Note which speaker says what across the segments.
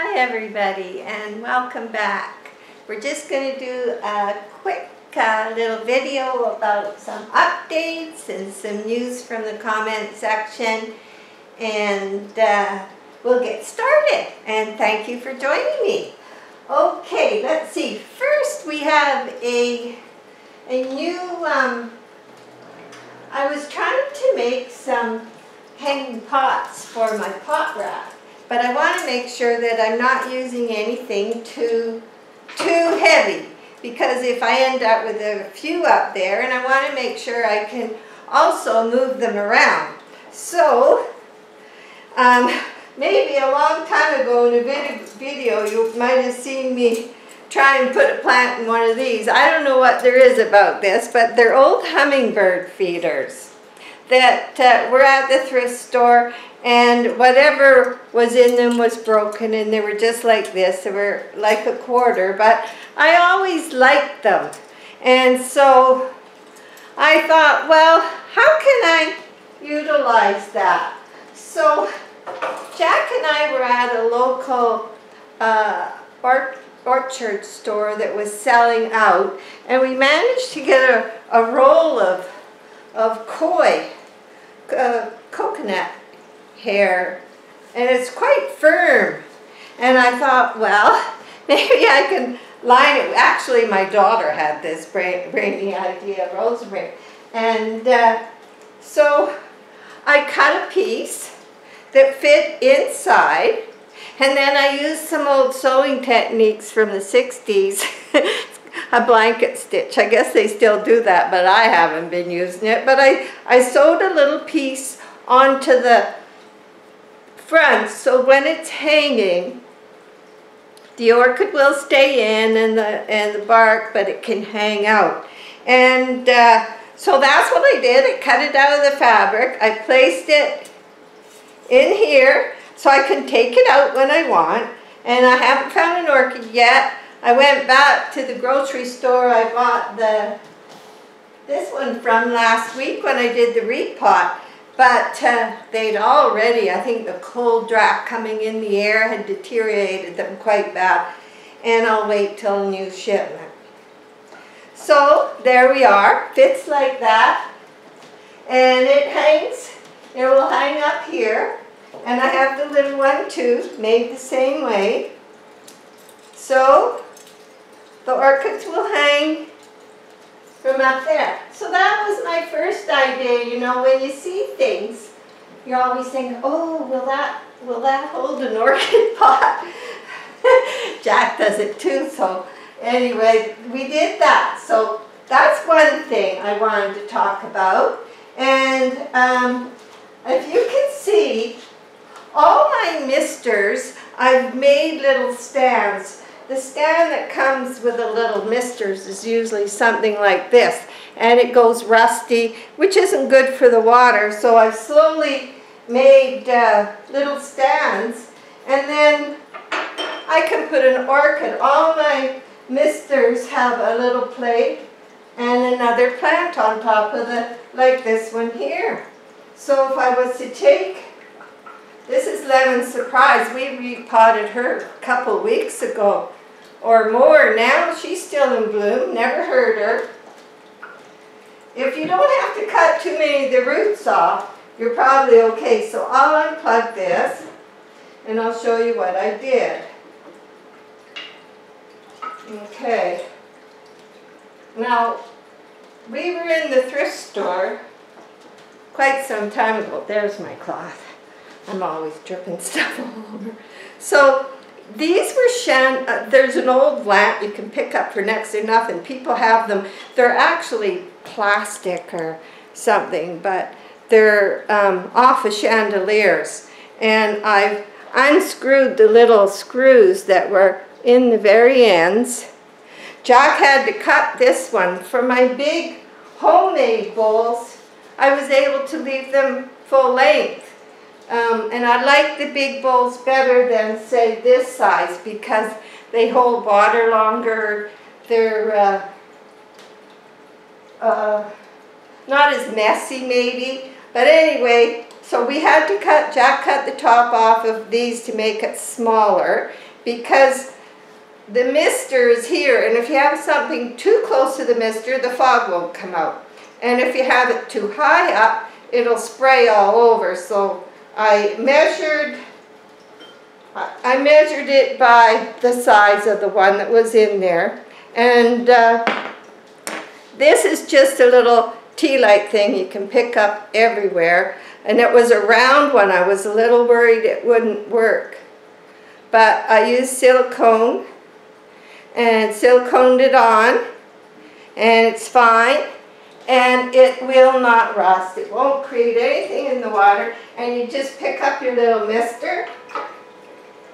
Speaker 1: Hi everybody and welcome back. We're just going to do a quick little video about some updates and some news from the comment section, and we'll get started, and thank you for joining me. Okay, let's see. First we have a new, I was trying to make some hanging pots for my pot rack. But I want to make sure that I'm not using anything too heavy, because if I end up with a few up there, and I want to make sure I can also move them around. So, maybe a long time ago in a video you might have seen me try and put a plant in one of these. I don't know what there is about this, but they're old hummingbird feeders that were at the thrift store, and whatever was in them was broken, and they were just like this. They were like a quarter, but I always liked them. And so I thought, well, how can I utilize that? So Jack and I were at a local orchard store that was selling out, and we managed to get a roll of coconut hair, and it's quite firm, and I thought, well, maybe I can line it. Actually, my daughter had this brainy idea, Rosemary, and so I cut a piece that fit inside, and then I used some old sewing techniques from the 60s, a blanket stitch. I guess they still do that, but I haven't been using it. But I sewed a little piece onto the front, so when it's hanging, the orchid will stay in and the bark, but it can hang out. And so that's what I did. I cut it out of the fabric. I placed it in here so I can take it out when I want. And I haven't found an orchid yet. I went back to the grocery store. I bought this one from last week when I did the repot. But they'd already, I think the cold draft coming in the air had deteriorated them quite bad. And I'll wait till a new shipment. So there we are. Fits like that. And it hangs, it will hang up here. And I have the little one too, made the same way. So the orchids will hang from up there. So that was my first idea. You know, when you see things, you're always thinking, oh, will that hold an orchid pot? Jack does it too. So anyway, we did that. So that's one thing I wanted to talk about. And if you can see, all my misters, I've made little stands. The stand that comes with the little misters is usually something like this, and it goes rusty, which isn't good for the water. So I've slowly made little stands, and then I can put an orchid. All my misters have a little plate and another plant on top of it, like this one here. So if I was to take, this is Lemon Surprise. We repotted her a couple weeks ago or more now. She's still in bloom, never hurt her. If you don't have to cut too many of the roots off, you're probably okay. So I'll unplug this and I'll show you what I did. Okay. Now, we were in the thrift store quite some time ago. There's my cloth. I'm always dripping stuff all over. So these were there's an old lamp you can pick up for next to nothing. People have them. They're actually plastic or something, but they're off of chandeliers. And I've unscrewed the little screws that were in the very ends. Jack had to cut this one. For my big homemade bowls, I was able to leave them full length. And I like the big bowls better than, say, this size, because they hold water longer. They're not as messy, maybe. But anyway, so we had to Jack cut the top off of these to make it smaller. because the mister is here, and if you have something too close to the mister, the fog won't come out. And if you have it too high up, it'll spray all over. So I measured it by the size of the one that was in there. And this is just a little tea light thing you can pick up everywhere. And it was a round one. I was a little worried it wouldn't work. But I used silicone and siliconed it on, and it's fine. And it will not rust. It won't create anything in the water. And you just pick up your little mister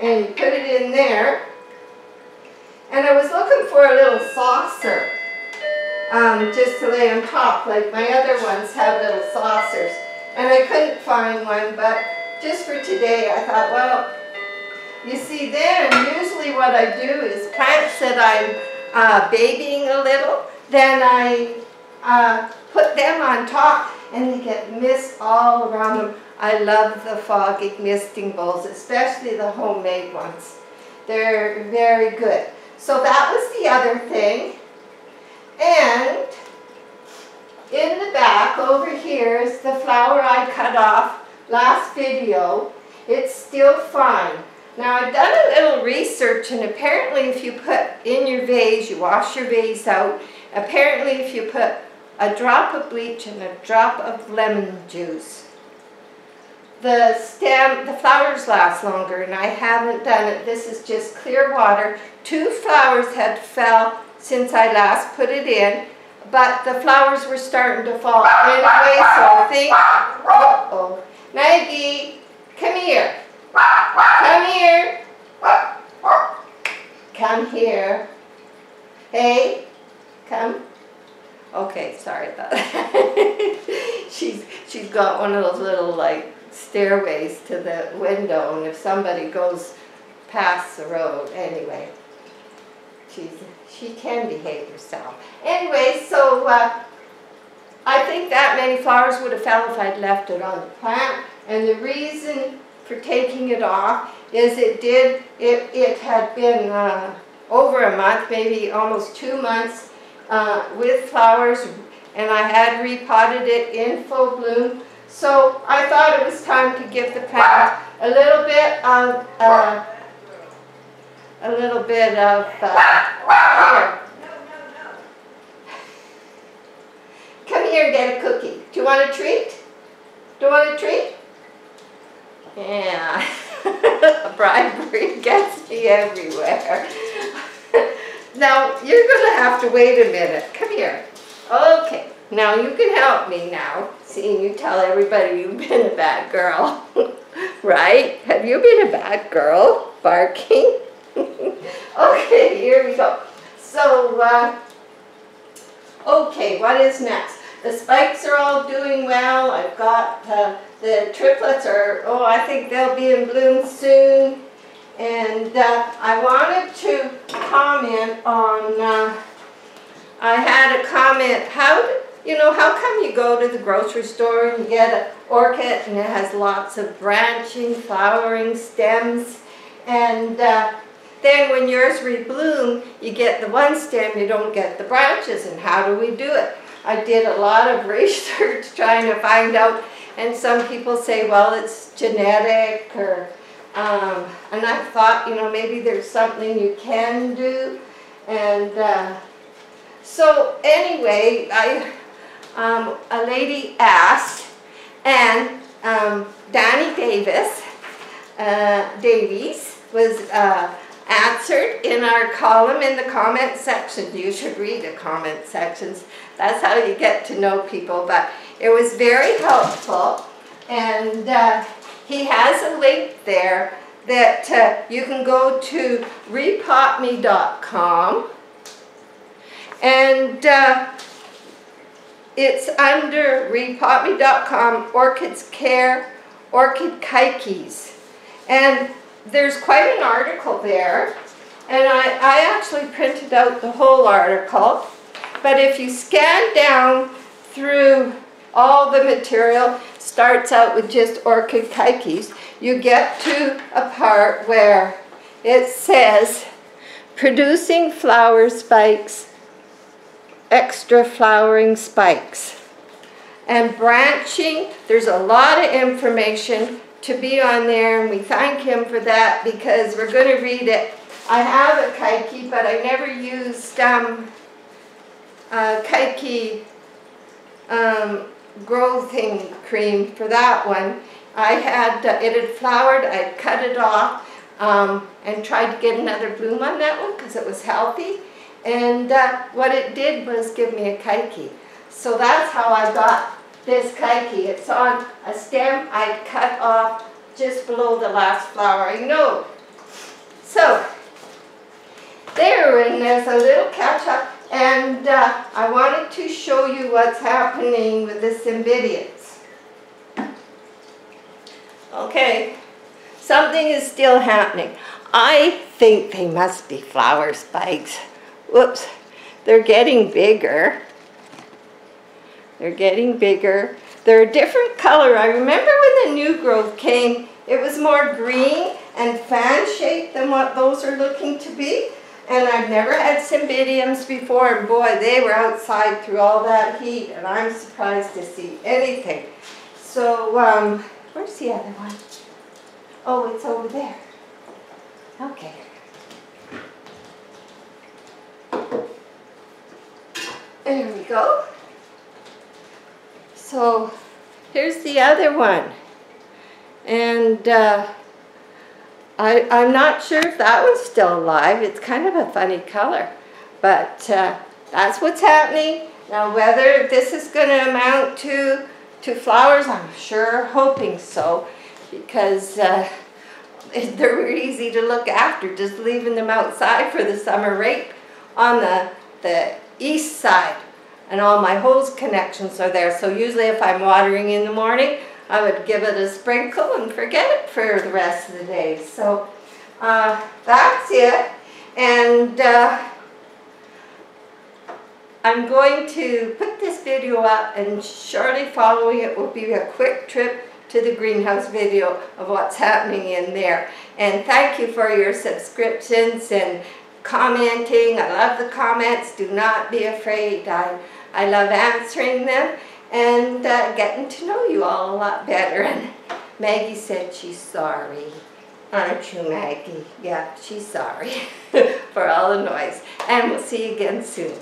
Speaker 1: and you put it in there. And I was looking for a little saucer just to lay on top, like my other ones have little saucers. And I couldn't find one, but just for today I thought, well, you see then usually what I do is plants that I'm babying a little, then I put them on top and they get mist all around them. I love the foggy misting bowls, especially the homemade ones. They're very good. So that was the other thing. And in the back over here is the flower I cut off last video. It's still fine. Now I've done a little research, and apparently if you put in your vase, you wash your vase out, apparently if you put a drop of bleach and a drop of lemon juice, the flowers last longer, and I haven't done it. This is just clear water. 2 flowers had fell since I last put it in, but the flowers were starting to fall anyway, so I think, uh-oh. Maggie, come here. Come here. Come here. Hey, come. Okay, sorry about that. She's got one of those little like stairways to the window, and if somebody goes past the road, anyway, she can behave herself. Anyway, so I think that many flowers would have fell if I'd left it on the plant, and the reason for taking it off is it had been over a month, maybe almost 2 months with flowers, and I had repotted it in full bloom. So I thought it was time to give the plant a little bit of here. Come here and get a cookie. Do you want a treat? Do you want a treat? Yeah. Bribery gets me everywhere. Now, you're going to have to wait a minute. Come here. Okay. Now, you can help me now, seeing you tell everybody you've been a bad girl. Right? Have you been a bad girl? Barking? Okay, here we go. So, okay, what is next? The spikes are all doing well. I've got the triplets are, oh, I think they'll be in bloom soon. And I wanted to comment on, I had a comment, how come you go to the grocery store and you get an orchid and it has lots of branching, flowering stems, and then when yours rebloom, you get the one stem, you don't get the branches, and how do we do it? I did a lot of research trying to find out, and some people say, well, it's genetic, or, and I thought, maybe there's something you can do, and so anyway, a lady asked, and Danny Davies was answered in our column in the comment section. You should read the comment sections. That's how you get to know people. But it was very helpful, and he has a link there that you can go to repotme.com, and it's under repotme.com, Orchids Care, Orchid Kikes. And there's quite an article there, and I actually printed out the whole article. But if you scan down through all the material, starts out with just Orchid Kikes, you get to a part where it says, producing flower spikes, extra flowering spikes. And branching, there's a lot of information to be on there, and we thank him for that because we're going to read it. I have a keiki, but I never used keiki growing cream for that one. I had, it had flowered, I'd cut it off and tried to get another bloom on that one because it was healthy. And what it did was give me a keiki. So that's how I got this keiki. It's on a stem I cut off just below the last flowering node. So there, and there's a little catch up, and I wanted to show you what's happening with the Cymbidiums. Okay, something is still happening. I think they must be flower spikes. Whoops, they're getting bigger. They're getting bigger. They're a different color. I remember when the new growth came, it was more green and fan-shaped than what those are looking to be. And I've never had Cymbidiums before, and boy, they were outside through all that heat, and I'm surprised to see anything. So, where's the other one? Oh, it's over there. Okay. There we go. So here's the other one. And I'm not sure if that one's still alive. It's kind of a funny color. But that's what's happening. Now whether this is going to amount to flowers, I'm sure hoping so. Because they're easy to look after, just leaving them outside for the summer right on the east side. And all my hose connections are there. So usually if I'm watering in the morning, I would give it a sprinkle and forget it for the rest of the day. So that's it. And I'm going to put this video up, and shortly following it will be a quick trip to the greenhouse video of what's happening in there. And thank you for your subscriptions and commenting. I love the comments. Do not be afraid. I love answering them and getting to know you all a lot better. And Maggie said she's sorry. Aren't you, Maggie? Yeah, she's sorry for all the noise. And we'll see you again soon.